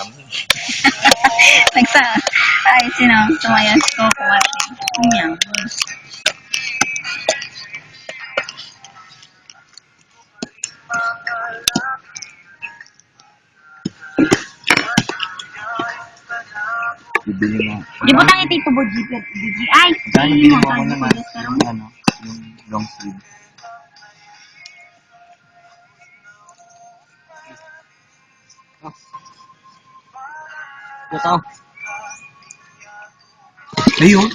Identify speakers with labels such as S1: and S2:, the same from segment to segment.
S1: kami.
S2: Ay, sumayas ko kumate. Kunyang.
S1: Bibili mo.
S2: Di ba tayo tito Boji? Ay,
S1: Dahil bibili mo ako naman yung long sleeve. Ito. Ayun.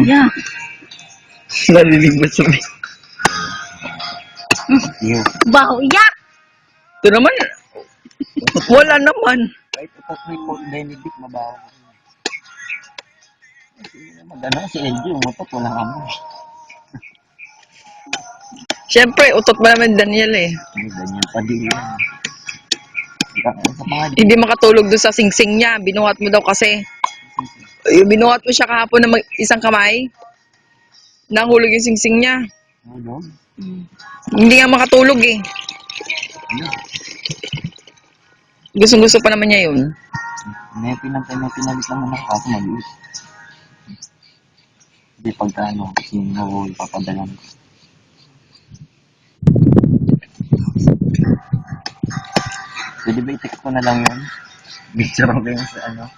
S2: Yeah.
S1: Naliligbat sa may. Iyo.
S2: Baho, yak!
S3: Ito naman, wala naman.
S1: Kahit utot ni Paul Benedict, mabaho ko. Maganda si LG, umutot, walang amoy.
S3: Siyempre, utot pa naman Daniel eh.
S1: Ay, ganyan pa din yan. Sa mga
S3: Hindi makatulog doon sa singsing niya. Binuhat mo daw kasi. Binuhat mo siya kahapon ng isang kamay. Nahulog yung singsing niya.
S1: dog.
S3: Hindi nga makatulog eh. Gustong-gusto pa naman niya yun.
S1: May pinalit lang naman kaso maliit. Hindi pagka sino ipapadalan ko. Pwede ba i-text ko na lang yun? Picture ko yung sa